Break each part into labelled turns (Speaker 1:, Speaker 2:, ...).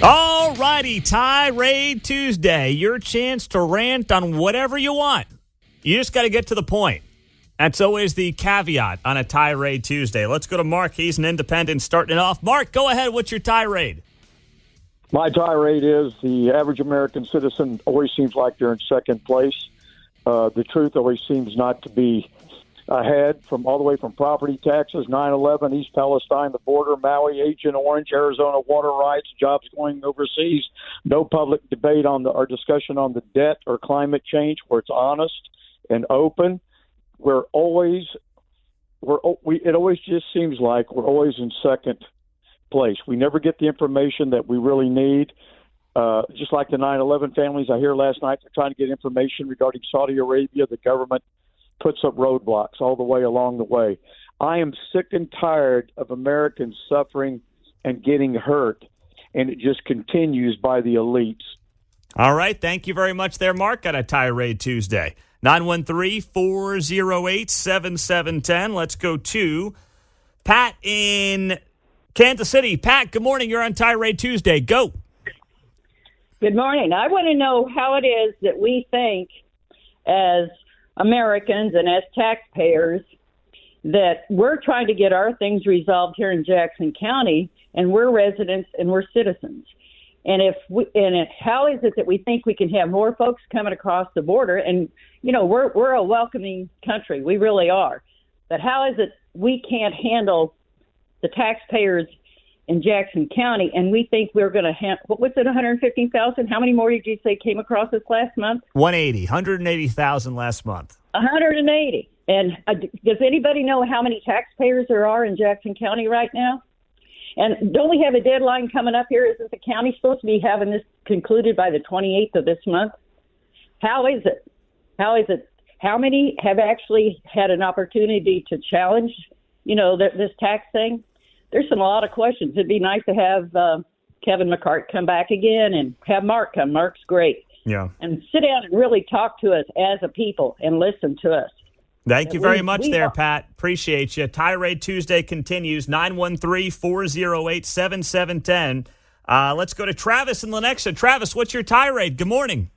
Speaker 1: All righty, Tirade Tuesday. Your chance to rant on whatever you want. You just got to get to the point. That's always the caveat on a Tirade Tuesday. Let's go to Mark. He's an independent starting it off. Mark, go ahead. What's your tirade?
Speaker 2: My tirade is the average American citizen always seems like they're in second place. The truth always seems not to be ahead, from all the way from property taxes, 9/11, East Palestine, the border, Maui, Agent Orange, Arizona water rights, jobs going overseas, no public debate on or discussion on the debt or climate change where it's honest and open. It always just seems like we're always in second place. We never get the information that we really need. Just like the 9/11 families I hear last night, they're trying to get information regarding Saudi Arabia. The government puts up roadblocks all the way along the way. I am sick and tired of Americans suffering and getting hurt, and it just continues by the elites.
Speaker 1: All right. Thank you very much there, Mark, on a Tirade Tuesday. 913-408-7710. Let's go to Pat in Kansas City. Pat, good morning. You're on Tirade Tuesday. Go.
Speaker 3: Good morning. I want to know how it is that we think as Americans and as taxpayers that we're trying to get our things resolved here in Jackson County, and we're residents and we're citizens. And how is it that we think we can have more folks coming across the border? And you know, we're a welcoming country, we really are. But how is it we can't handle the taxpayers in Jackson County, and we think we're going to have, what was it, 115,000? How many more did you say came across us last month?
Speaker 1: 180,000 last month.
Speaker 3: 180. And does anybody know how many taxpayers there are in Jackson County right now? And don't we have a deadline coming up here? Isn't the county supposed to be having this concluded by the 28th of this month? How is it? How many have actually had an opportunity to challenge, this tax thing? There's a lot of questions. It'd be nice to have Kevin McCart come back again and have Mark come. Mark's great.
Speaker 1: Yeah.
Speaker 3: And sit down and really talk to us as a people and listen to us.
Speaker 1: Thank you very much there, Pat. Appreciate you. Tirade Tuesday continues, 913-408-7710. Let's go to Travis in Lenexa. Travis, what's your tirade? Good morning.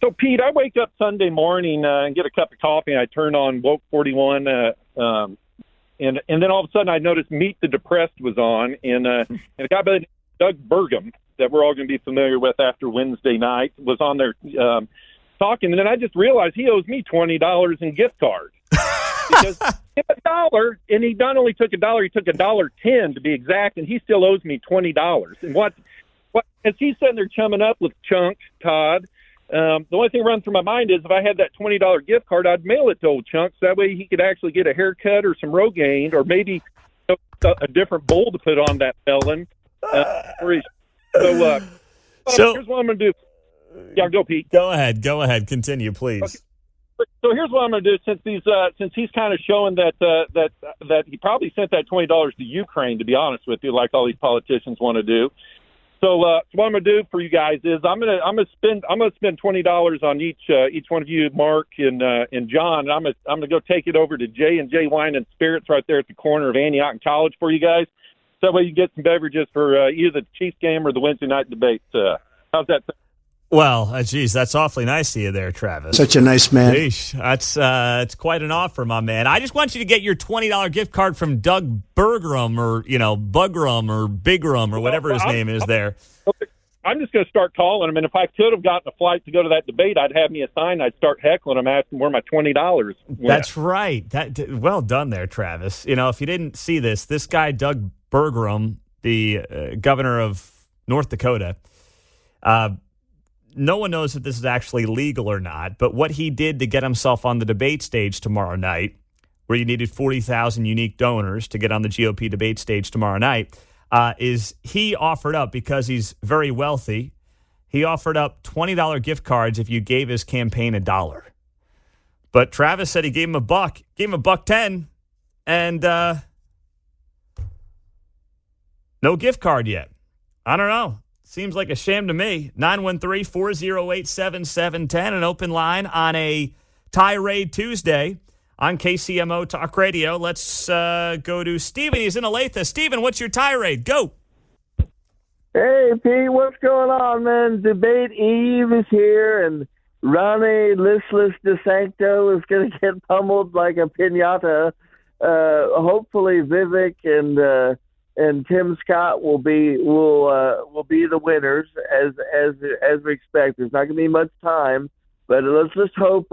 Speaker 4: So, Pete, I wake up Sunday morning and get a cup of coffee, and I turn on Woke 41, and then all of a sudden I noticed Meet the Depressed was on, and a guy by the name of Doug Burgum, that we're all going to be familiar with after Wednesday night, was on there talking, and then I just realized he owes me $20 in gift cards. Because $1, and he not only took $1, he took $1.10 to be exact, and he still owes me $20. And what as he's sitting there chumming up with Chunk, Todd, the only thing running through my mind is if I had that $20 gift card, I'd mail it to old Chunk, so that way he could actually get a haircut or some Rogaine, or maybe a different bowl to put on that felon. So here's what I'm going to do. Yeah, go, Pete.
Speaker 1: Go ahead. Continue, please.
Speaker 4: Okay. So here's what I'm going to do, since he's kind of showing that he probably sent that $20 to Ukraine, to be honest with you, like all these politicians want to do. So what I'm going to do for you guys is I'm going to spend $20 on each one of you, Mark and John. And I'm going to go take it over to J&J Wine and Spirits right there at the corner of Antioch and College for you guys. So that way you get some beverages for either the Chiefs game or the Wednesday night debate. How's that?
Speaker 1: Well, geez, that's awfully nice of you there, Travis.
Speaker 5: Such a nice man.
Speaker 1: Sheesh, that's quite an offer, my man. I just want you to get your $20 gift card from Doug Bergrum, or Bugram or Bigram or whatever his name is there.
Speaker 4: I'm just going to start calling him, and if I could have gotten a flight to go to that debate, I'd have me a sign. I'd start heckling him, asking where my $20 went.
Speaker 1: That's right. Well done there, Travis. If you didn't see this guy, Doug Bergrum, the governor of North Dakota, no one knows if this is actually legal or not, but what he did to get himself on the debate stage tomorrow night, where you needed 40,000 unique donors to get on the GOP debate stage tomorrow night, is he offered up, because he's very wealthy, he offered up $20 gift cards if you gave his campaign $1. But Travis said he gave him $1.10, and no gift card yet. I don't know. Seems like a shame to me. 913-408-7710, an open line on a Tirade Tuesday on KCMO Talk Radio. Let's go to Stephen. He's in Olathe. Stephen, what's your tirade? Go.
Speaker 5: Hey, Pete, what's going on, man? Debate Eve is here, and Ronnie Listless DeSancto is going to get pummeled like a piñata. Hopefully, Vivek and Tim Scott will be the winners as we expect. There's not going to be much time, but let's just hope.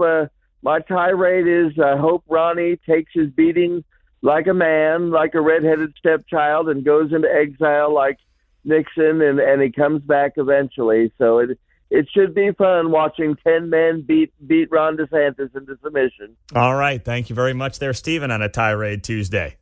Speaker 5: My tirade is: I hope Ronnie takes his beating like a man, like a redheaded stepchild, and goes into exile like Nixon, and he comes back eventually. So it should be fun watching 10 men beat Ron DeSantis into submission.
Speaker 1: All right. Thank you very much there, Stephen, on a Tirade Tuesday.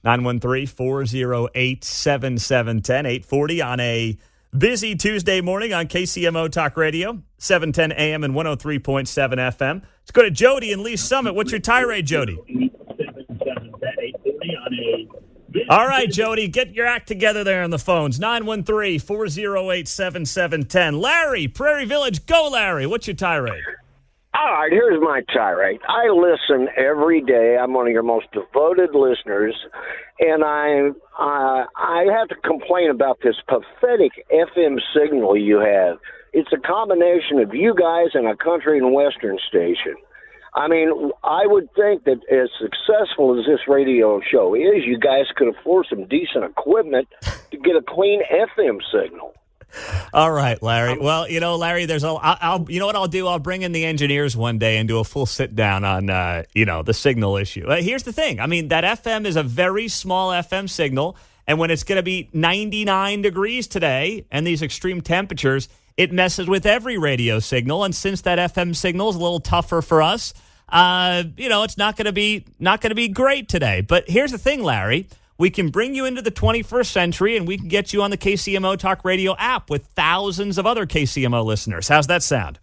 Speaker 1: 913-408-7710, 840 on a busy Tuesday morning on KCMO Talk Radio, 710 AM and 103.7 FM. Let's go to Jody in Lee Summit. What's your tirade, Jody? All right, Jody, get your act together there on the phones. 913-408-7710. Larry, Prairie Village. Go, Larry. What's your tirade?
Speaker 6: All right, here's my tirade. I listen every day. I'm one of your most devoted listeners, and I have to complain about this pathetic FM signal you have. It's a combination of you guys and a country and western station. I mean, I would think that as successful as this radio show is, you guys could afford some decent equipment to get a clean FM signal.
Speaker 1: All right, Larry. Well, Larry, you know what I'll do? I'll bring in the engineers one day and do a full sit down on, the signal issue. Here's the thing. I mean, that FM is a very small FM signal, and when it's going to be 99 degrees today and these extreme temperatures, it messes with every radio signal. And since that FM signal is a little tougher for us, it's not going to be great today. But here's the thing, Larry. We can bring you into the 21st century, and we can get you on the KCMO Talk Radio app with thousands of other KCMO listeners. How's that sound?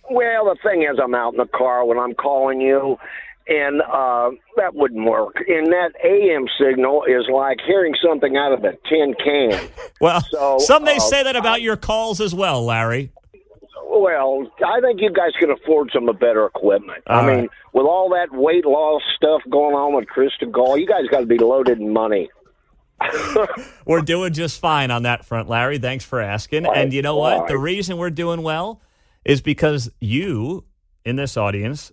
Speaker 6: Well, the thing is, I'm out in the car when I'm calling you, and that wouldn't work. And that AM signal is like hearing something out of a tin can.
Speaker 1: Well, some may say that about your calls as well, Larry.
Speaker 6: Well, I think you guys can afford some better equipment. I mean, with all that weight loss stuff going on with Krista Gall, you guys got to be loaded in money.
Speaker 1: We're doing just fine on that front, Larry. Thanks for asking. And you know what? The reason we're doing well is because you, in this audience,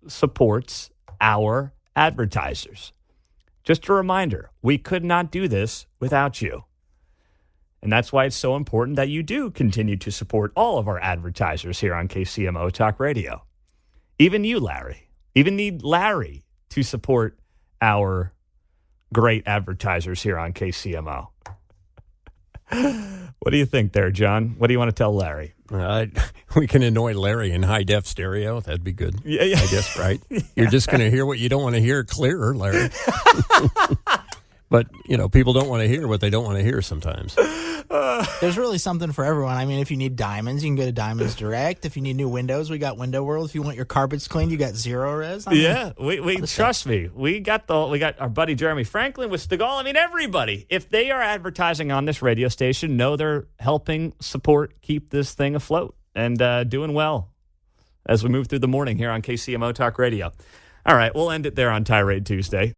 Speaker 1: supports our advertisers. Just a reminder, we could not do this without you. And that's why it's so important that you do continue to support all of our advertisers here on KCMO Talk Radio. Even you, Larry. Even need Larry to support our great advertisers here on KCMO. What do you think there, John? What do you want to tell Larry?
Speaker 7: We can annoy Larry in high-def stereo. That'd be good.
Speaker 1: Yeah.
Speaker 7: I guess, right? Yeah. You're just going to hear what you don't want to hear clearer, Larry. But, people don't want to hear what they don't want to hear sometimes.
Speaker 8: There's really something for everyone. I mean, if you need diamonds, you can go to Diamonds Direct. If you need new windows, we got Window World. If you want your carpets cleaned, you got Zero Res.
Speaker 1: We trust me. We got our buddy Jeremy Franklin with Stegall. I mean, everybody. If they are advertising on this radio station, know they're helping support, keep this thing afloat and doing well as we move through the morning here on KCMO Talk Radio. All right, we'll end it there on Tirade Tuesday.